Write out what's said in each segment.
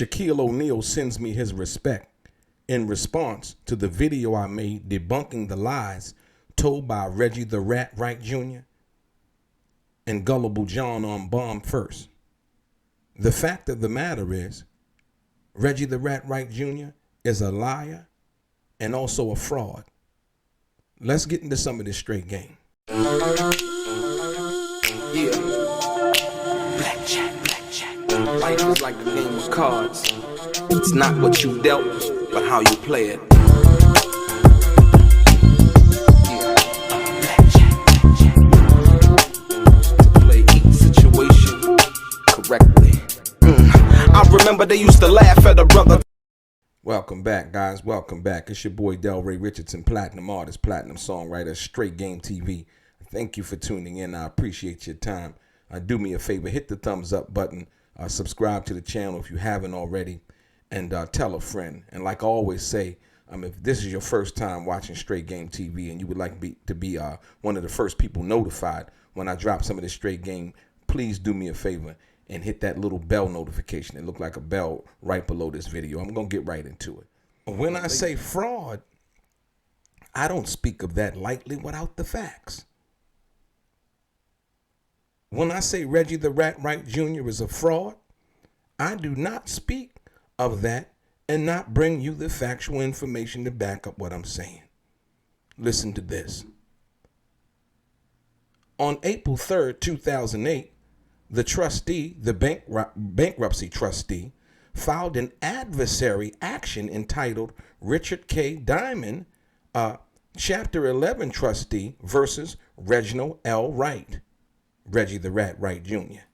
Shaquille O'Neal sends me his respect in response to the video I made debunking the lies told by Reggie the Rat Wright Jr. and Gullible John on Bomb1st. The fact of the matter is, Reggie the Rat Wright Jr. is a liar and also a fraud. Let's get into some of this straight game. Yeah. Blackjack. Life is like a game of cards. It's not what you dealt, but how you play it. Yeah. Blackjack. To play each situation correctly. I remember they used to laugh at a brother. Welcome back, guys. Welcome back. It's your boy DELRAY Richardson, platinum artist, platinum songwriter, Straight Game TV. Thank you for tuning in. I appreciate your time. Do me a favor, hit the thumbs up button, subscribe to the channel if you haven't already, and tell a friend. And like I always say, if this is your first time watching Straight Game TV and you would like to be one of the first people notified when I drop some of this straight game, please do me a favor and hit that little bell notification. It looked like a bell right below this video. I'm going to get right into it. When I say fraud, I don't speak of that lightly without the facts. When I say Reggie the Rat Wright Jr. is a fraud, I do not speak of that and not bring you the factual information to back up what I'm saying. Listen to this. On April 3rd, 2008, the trustee, the bankruptcy trustee, filed an adversary action entitled Richard K. Diamond, Chapter 11 trustee versus Reginald L. Wright, Reggie the Rat Wright Jr.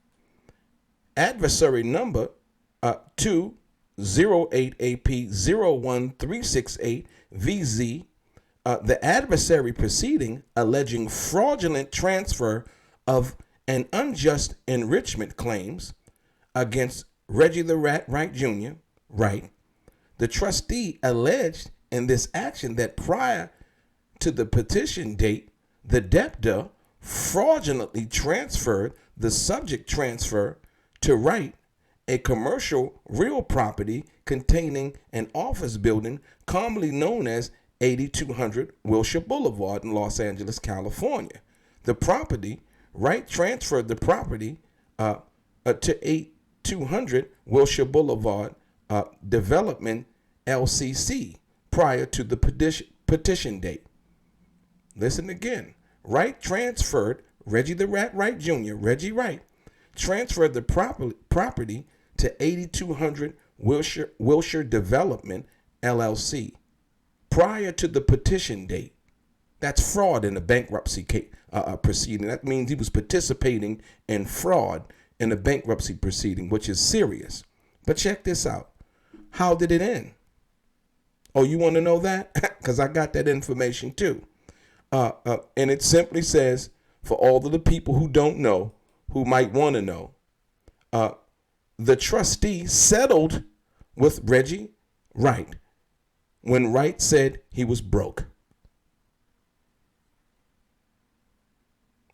Adversary number 208AP01368VZ. The adversary proceeding alleging fraudulent transfer of an unjust enrichment claims against Reggie the Rat Wright Jr. Wright. The trustee alleged in this action that prior to the petition date, the debtor fraudulently transferred the subject transfer to Wright a commercial real property containing an office building commonly known as 8200 Wilshire Boulevard in Los Angeles, California. The property, Wright transferred the property to 8200 Wilshire Boulevard Development LCC prior to the petition date. Listen again. Wright transferred, Reggie the Rat Wright Jr., Reggie Wright, transferred the property to 8200 Wilshire Development LLC prior to the petition date. That's fraud in the bankruptcy proceeding. That means he was participating in fraud in the bankruptcy proceeding, which is serious. But check this out. How did it end? Oh, you want to know that? Because I got that information too. And it simply says, for all of the people who don't know, who might want to know, the trustee settled with Reggie Wright when Wright said he was broke.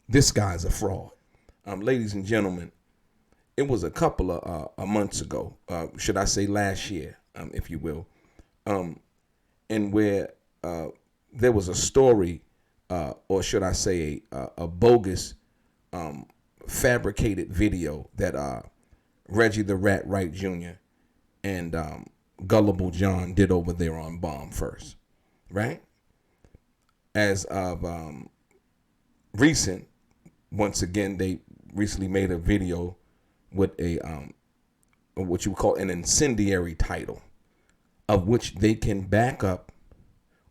This guy's a fraud. Ladies and gentlemen, it was a couple of months ago, should I say last year, if you will, and where there was a story, or should I say a bogus fabricated video that Reggie the Rat Wright Jr. and Gullible John did over there on Bomb1st, right? As of recent, once again, they recently made a video with a what you would call an incendiary title, of which they can back up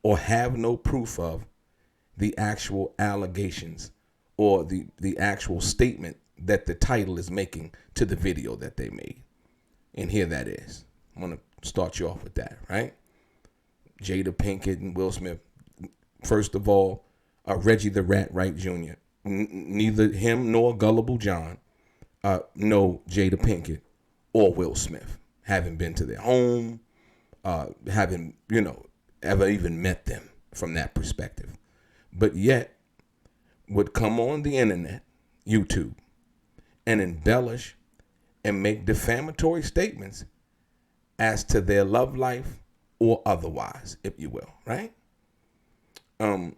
or have no proof of the actual allegations or the actual statement that the title is making to the video that they made. And here that is. I'm going to start you off with that, right? Jada Pinkett and Will Smith. First of all, Reggie the Rat Wright Jr. Neither him nor Gullible John know Jada Pinkett or Will Smith. Haven't been to their home, haven't, ever even met them from that perspective. But yet would come on the internet, YouTube, and embellish and make defamatory statements as to their love life or otherwise, if you will, right? And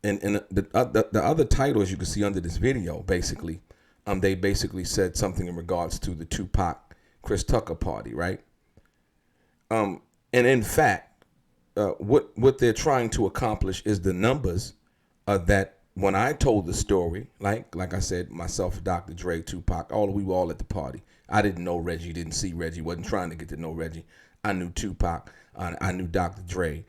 the other titles you can see under this video, basically, they basically said something in regards to the Tupac Chris Tucker party, right? And in fact, what they're trying to accomplish is the numbers that when I told the story, like I said, myself, Dr. Dre, Tupac, we were all at the party. I didn't know Reggie, didn't see Reggie, wasn't trying to get to know Reggie. I knew Tupac, I knew Dr. Dre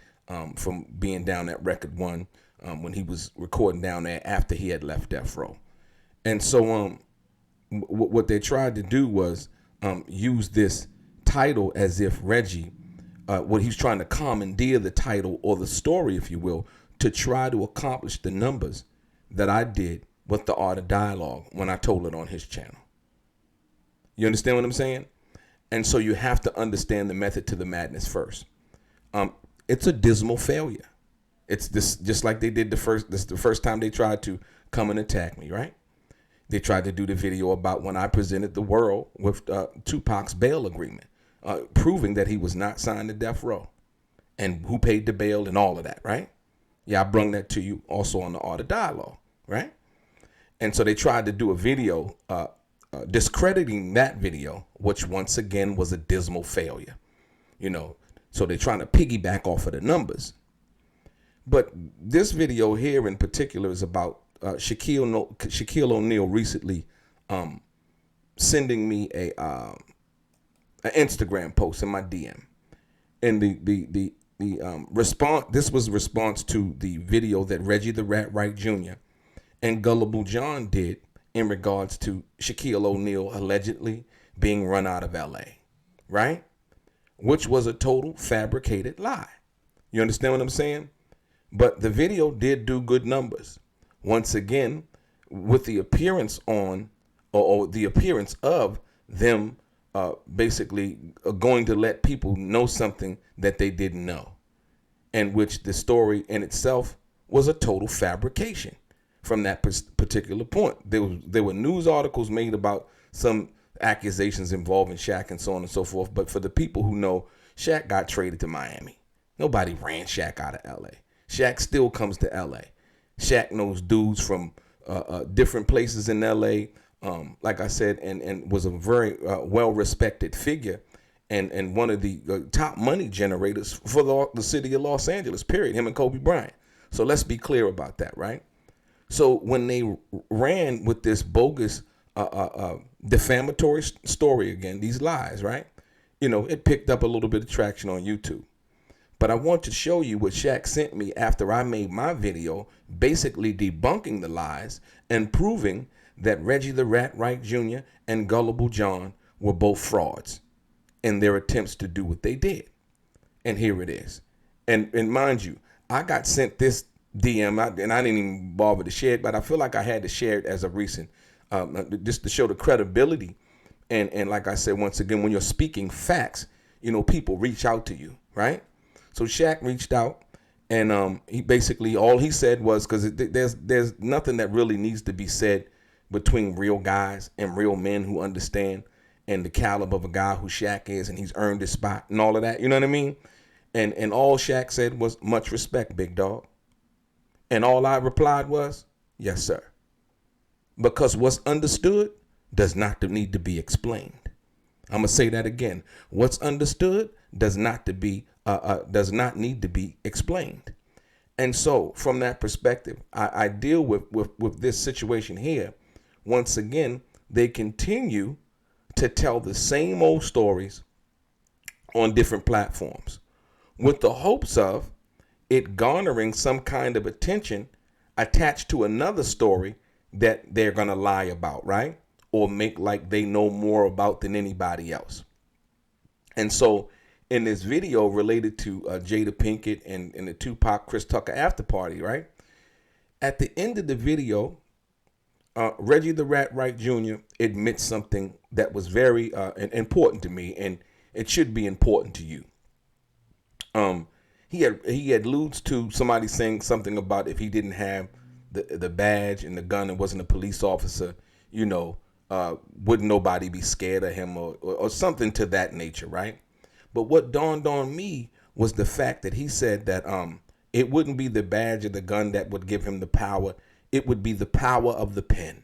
from being down at Record One when he was recording down there after he had left Death Row. And so what they tried to do was use this title as if Reggie, what he's trying to commandeer the title or the story, if you will, to try to accomplish the numbers that I did with the Art of Dialogue when I told it on his channel. You understand what I'm saying? And so you have to understand the method to the madness first. It's a dismal failure. It's this, just like they did the first time they tried to come and attack me, right? They tried to do the video about when I presented the world with Tupac's bail agreement, proving that he was not signed to Death Row and who paid the bail and all of that, right? Yeah, I brung that to you also on the Art of Dialogue, right? And so they tried to do a video discrediting that video, which once again was a dismal failure, you know. So they're trying to piggyback off of the numbers. But this video here in particular is about Shaquille O'Neal recently sending me an Instagram post in my DM, and the response. This was a response to the video that Reggie the Rat Wright Jr. and Gullible John did in regards to Shaquille O'Neal allegedly being run out of LA, right? Which was a total fabricated lie. You understand what I'm saying? But the video did do good numbers. Once again, with the appearance on, or the appearance of them basically going to let people know something that they didn't know, and which the story in itself was a total fabrication from that particular point. There were news articles made about some accusations involving Shaq and so on and so forth. But for the people who know, Shaq got traded to Miami. Nobody ran Shaq out of LA. Shaq still comes to LA. Shaq knows dudes from different places in LA, like I said, and was a very well-respected figure and one of the top money generators for the city of Los Angeles, period, him and Kobe Bryant. So let's be clear about that, right? So when they ran with this bogus defamatory story again, these lies, right? You know, it picked up a little bit of traction on YouTube. But I want to show you what Shaq sent me after I made my video basically debunking the lies and proving that Reggie the Rat Wright Jr. and Gullible John were both frauds in their attempts to do what they did. And here it is. And mind you, I got sent this DM and I didn't even bother to share it, but I feel like I had to share it as a recent, just to show the credibility. And like I said, once again, when you're speaking facts, you know, people reach out to you, right? So Shaq reached out, and he basically, all he said was, because there's nothing that really needs to be said between real guys and real men who understand and the caliber of a guy who Shaq is, and he's earned his spot and all of that, you know what I mean? And all Shaq said was, much respect, big dog. And all I replied was, yes, sir. Because what's understood does not need to be explained. I'm gonna say that again. What's understood does not need to be explained. And so from that perspective, I deal with this situation here. Once again, they continue to tell the same old stories on different platforms with the hopes of it garnering some kind of attention attached to another story that they're going to lie about, right? Or make like they know more about than anybody else. And so in this video related to Jada Pinkett and the Tupac Chris Tucker after party, right? At the end of the video, Reggie the Rat Wright Jr. admits something that was very important to me, and it should be important to you. He alludes to somebody saying something about if he didn't have the badge and the gun and wasn't a police officer, you know, wouldn't nobody be scared of him or something to that nature, right? But what dawned on me was the fact that he said that it wouldn't be the badge of the gun that would give him the power. It would be the power of the pen.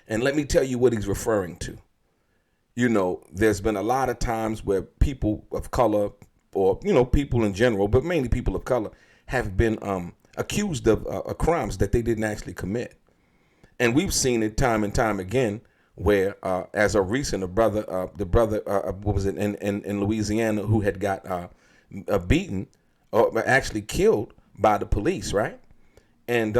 And let me tell you what he's referring to. You know, there's been a lot of times where people of color, or, you know, people in general, but mainly people of color, have been accused of crimes that they didn't actually commit. And we've seen it time and time again where, as a recent, the brother, what was it, in Louisiana, who had got beaten or actually killed by the police, right? And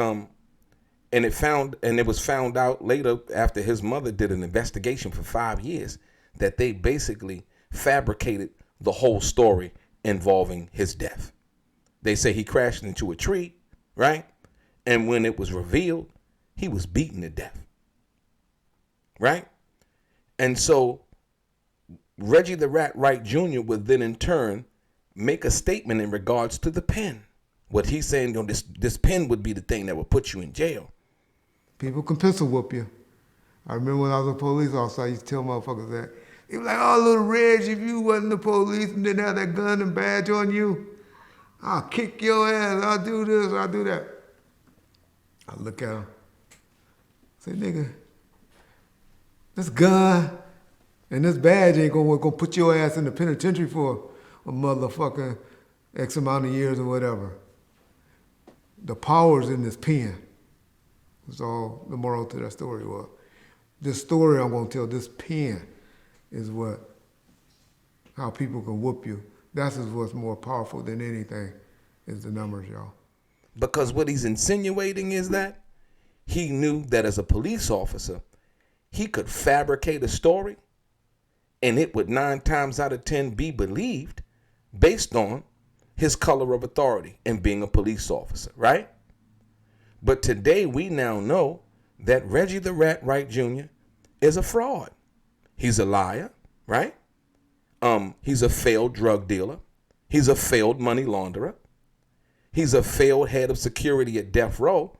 it was found out later, after his mother did an investigation for 5 years, that they basically fabricated the whole story involving his death. They say he crashed into a tree, right? And when it was revealed, he was beaten to death, right? And so Reggie the Rat Wright Jr. would then in turn make a statement in regards to the pen. What he's saying, you know, this pen would be the thing that would put you in jail. People can pistol whoop you. I remember when I was a police officer, I used to tell motherfuckers that. They were like, oh, little Reg, if you wasn't the police and didn't have that gun and badge on you, I'll kick your ass, I'll do this, I'll do that. I look at him, say, nigga, this gun and this badge ain't gonna put your ass in the penitentiary for a motherfucking X amount of years or whatever. The power's in this pen. That's all the moral to that story was. This story I'm gonna tell, this pen is how people can whoop you. That's what's more powerful than anything, is the numbers, y'all. Because what he's insinuating is that he knew that as a police officer, he could fabricate a story and it would 9 times out of 10 be believed based on his color of authority and being a police officer, right? But today we now know that Reggie the Rat Wright Jr. is a fraud. He's a liar, right? He's a failed drug dealer. He's a failed money launderer. He's a failed head of security at death row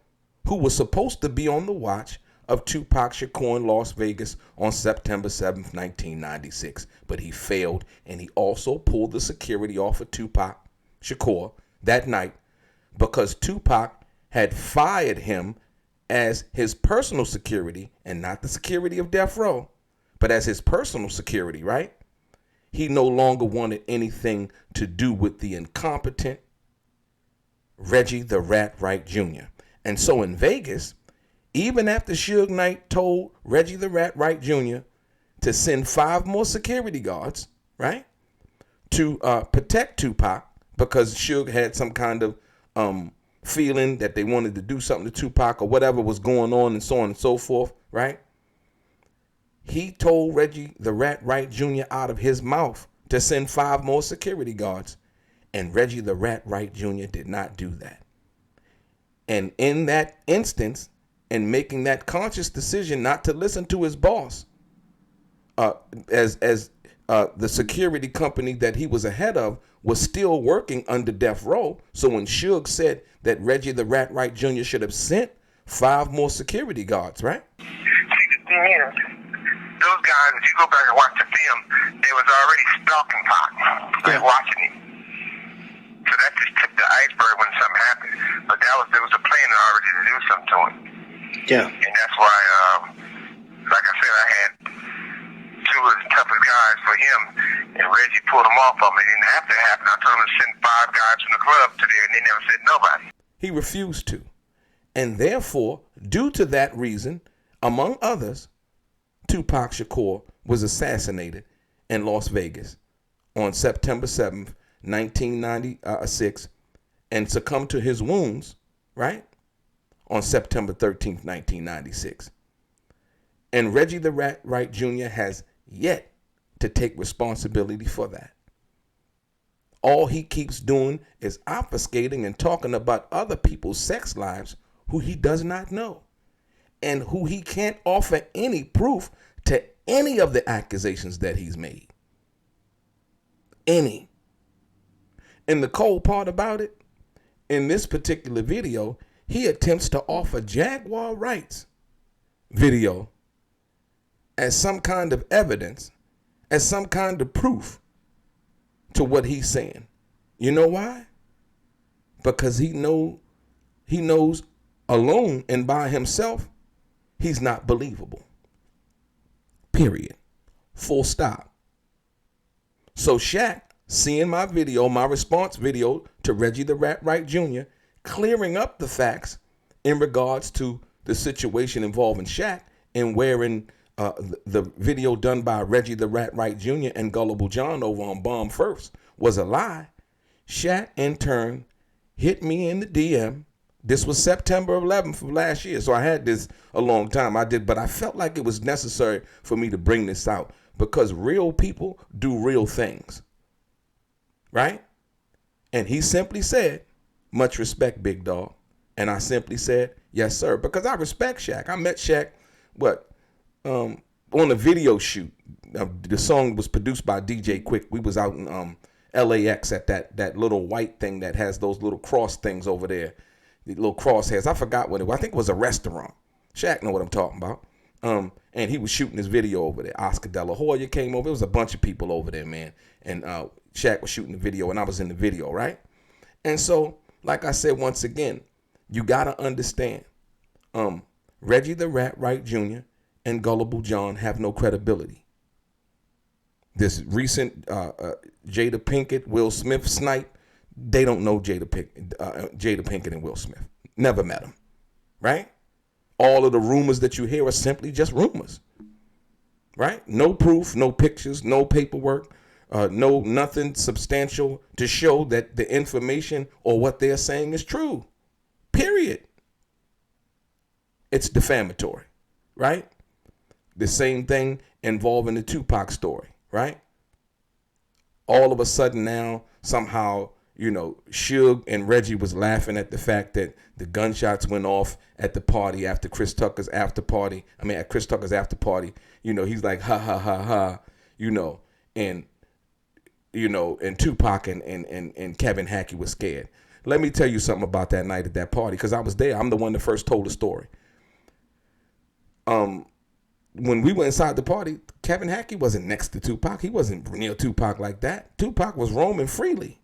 who was supposed to be on the watch of Tupac Shakur in Las Vegas on September 7th, 1996. But he failed, and he also pulled the security off of Tupac Shakur that night because Tupac had fired him as his personal security and not the security of death row, but as his personal security, right? He no longer wanted anything to do with the incompetent Reggie the Rat Wright Jr. And so in Vegas, even after Suge Knight told Reggie the Rat Wright Jr. to send 5 more security guards, right, to protect Tupac because Suge had some kind of feeling that they wanted to do something to Tupac or whatever was going on and so on and so forth, right? He told Reggie the Rat Wright Jr. out of his mouth to send 5 more security guards. And Reggie the Rat Wright Jr. did not do that. And in that instance, and making that conscious decision not to listen to his boss, as the security company that he was ahead of was still working under death row. So when Suge said that Reggie the Rat Wright Jr. should have sent 5 more security guards, right? See, the thing is, those guys, if you go back and watch the film, they was already stalking Pac. They were watching him. So that just tipped the iceberg when something happened. But there was a plan already to do something to him. Yeah. And that's why, like I said, I had 2 of the toughest guys for him, and Reggie pulled them off of me. It didn't have to happen. I told him to send 5 guys from the club to there, and they never sent nobody. He refused to. And therefore, due to that reason, among others, Tupac Shakur was assassinated in Las Vegas on September 7th, 1996, and succumbed to his wounds, right, on September 13th, 1996. And Reggie the Rat Wright Jr. has yet to take responsibility for that. All he keeps doing is obfuscating and talking about other people's sex lives who he does not know and who he can't offer any proof to any of the accusations that he's made. Any. And the cold part about it, in this particular video, he attempts to offer Jaguar Wright's video as some kind of evidence, as some kind of proof to what he's saying. You know why? Because he knows alone and by himself, he's not believable. Period. Full stop. So Shaq, seeing my video, my response video to Reggie the Rat Wright Jr., clearing up the facts in regards to the situation involving Shaq and wherein the video done by Reggie the Rat Wright Jr. and Gullible John over on Bomb1st was a lie. Shaq, in turn, hit me in the DM. This was September 11th of last year, so I had this a long time. But I felt like it was necessary for me to bring this out because real people do real things, right? And he simply said, much respect, big dog. And I simply said, yes, sir, because I respect Shaq. I met Shaq, on a video shoot. The song was produced by DJ Quick. We was out in LAX at that little white thing that has those little cross things over there. The little crosshairs. I forgot what it was. I think it was a restaurant. Shaq know what I'm talking about. And he was shooting this video over there. Oscar De La Hoya came over. It was a bunch of people over there, man. And Shaq was shooting the video, and I was in the video, right? And so, like I said, once again, you got to understand, Reggie the Rat Wright Jr. and Gullible John have no credibility. This recent Jada Pinkett, Will Smith snipe, they don't know Jada Pinkett and Will Smith. Never met them, right? All of the rumors that you hear are simply just rumors, right? No proof, no pictures, no paperwork, nothing substantial to show that the information or what they're saying is true, period. It's defamatory, right? The same thing involving the Tupac story, right? All of a sudden now, somehow, Suge and Reggie was laughing at the fact that the gunshots went off at the party after Chris Tucker's after party. At Chris Tucker's after party, he's like, ha, ha, ha, ha, and Tupac and Kevin Hackey was scared. Let me tell you something about that night at that party, because I was there. I'm the one that first told the story. When we went inside the party, Kevin Hackey wasn't next to Tupac. He wasn't near Tupac like that. Tupac was roaming freely.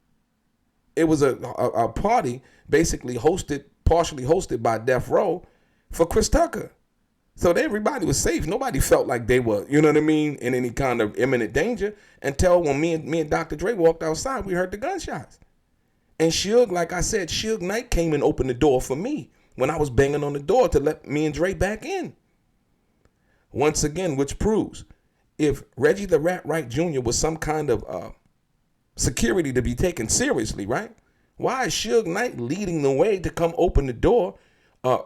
It was a party basically partially hosted by Death Row for Chris Tucker. So everybody was safe. Nobody felt like they were, in any kind of imminent danger until when me and Dr. Dre walked outside, we heard the gunshots. And Suge, like I said, Suge Knight came and opened the door for me when I was banging on the door to let me and Dre back in. Once again, which proves if Reggie the Rat Wright Jr. was some kind of security to be taken seriously, right? Why is Suge Knight leading the way to come open the door?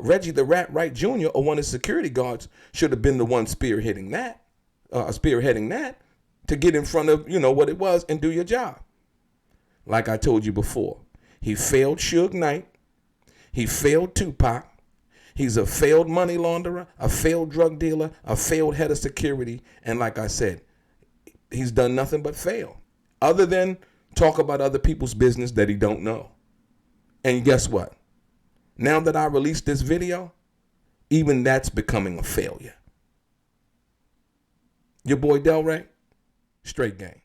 Reggie the Rat Wright Jr. or one of the security guards should have been the one spearheading that to get in front of, what it was and do your job. Like I told you before, he failed Suge Knight. He failed Tupac. He's a failed money launderer, a failed drug dealer, a failed head of security. And like I said, he's done nothing but fail, other than talk about other people's business that he don't know. And guess what? Now that I released this video, even that's becoming a failure. Your boy DELRAY, straight game.